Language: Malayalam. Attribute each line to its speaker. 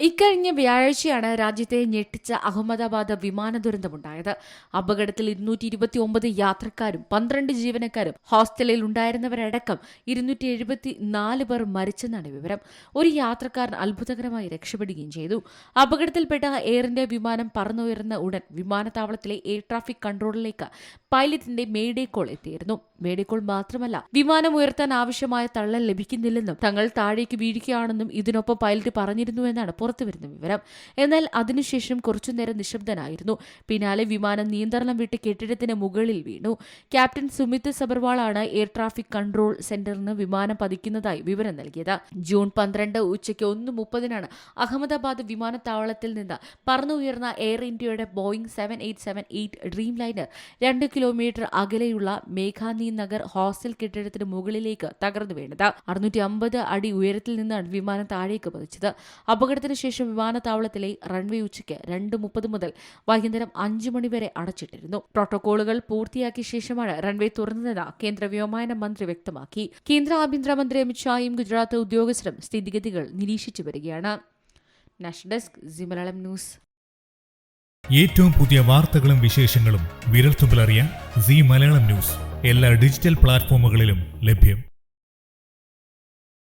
Speaker 1: ഇക്കഴിഞ്ഞ വ്യാഴാഴ്ചയാണ് രാജ്യത്തെ ഞെട്ടിച്ച അഹമ്മദാബാദ് വിമാന ദുരന്തമുണ്ടായത്. അപകടത്തിൽ 229 യാത്രക്കാരും 12 ജീവനക്കാരും ഹോസ്റ്റലിൽ ഉണ്ടായിരുന്നവരടക്കം 274 പേർ മരിച്ചെന്നാണ് വിവരം. ഒരു യാത്രക്കാരൻ അത്ഭുതകരമായി രക്ഷപ്പെടുകയും ചെയ്തു. അപകടത്തിൽപ്പെട്ട എയർ ഇന്ത്യ വിമാനം പറന്നുയർന്ന ഉടൻ വിമാനത്താവളത്തിലെ എയർ ട്രാഫിക് കൺട്രോളിലേക്ക് പൈലറ്റിന്റെ മേഡേ കോൾ എത്തിയിരുന്നു. മേഡേ കോൾ മാത്രമല്ല, വിമാനം ഉയർത്താൻ ആവശ്യമായ തള്ളൽ ലഭിക്കുന്നില്ലെന്നും തങ്ങൾ താഴേക്ക് വീഴുകയാണെന്നും ഇതിനൊപ്പം പൈലറ്റ് പറഞ്ഞിരുന്നുവെന്നാണ് പുറത്തുവരുന്ന വിവരം. എന്നാൽ അതിനുശേഷം കുറച്ചുനേരം നിശബ്ദനായിരുന്നു. പിന്നാലെ വിമാനം നിയന്ത്രണം വിട്ട് കെട്ടിടത്തിന് മുകളിൽ വീണു. ക്യാപ്റ്റൻ സുമിത് സബർവാളാണ് എയർ ട്രാഫിക് കൺട്രോൾ സെന്ററിന് വിമാനം പതിക്കുന്നതായി വിവരം നൽകിയത്. ജൂൺ 12 ഉച്ചയ്ക്ക് 1:30 അഹമ്മദാബാദ് വിമാനത്താവളത്തിൽ നിന്ന് പറന്നുയർന്ന എയർ ഇന്ത്യയുടെ ബോയിംഗ് 7878 ഡ്രീം ലൈനർ 2 കിലോമീറ്റർ അകലെയുള്ള മേഘാനി നഗർ ഹോസ്റ്റൽ കെട്ടിടത്തിന് മുകളിലേക്ക് തകർന്നു വീണത്. 650 അടി ഉയരത്തിൽ നിന്നാണ് വിമാനം താഴേക്ക് പതിച്ചത്. അപകടത്തിന് ശേഷം വിമാനത്താവളത്തിലെ റൺവേ ഉച്ചയ്ക്ക് 2:30 മുതൽ വൈകുന്നേരം 5 മണി വരെ അടച്ചിട്ടിരുന്നു. പ്രോട്ടോകോളുകൾ പൂർത്തിയാക്കിയ ശേഷമാണ് റൺവേ തുറന്നതെന്ന് കേന്ദ്ര വ്യോമയാന മന്ത്രി വ്യക്തമാക്കി. കേന്ദ്ര ആഭ്യന്തരമന്ത്രി അമിത് ഷായും ഗുജറാത്ത് ഉദ്യോഗസ്ഥരും സ്ഥിതിഗതികൾ നിരീക്ഷിച്ചു വരികയാണ്. National desk C Malayalam news.
Speaker 2: ഏറ്റവും പുതിയ വാർത്തകളും വിശേഷങ്ങളും വിരൽത്തുമ്പിലറിയാൻ സി മലയാളം ന്യൂസ് എല്ലാ ഡിജിറ്റൽ പ്ലാറ്റ്ഫോമുകളിലും ലഭ്യം.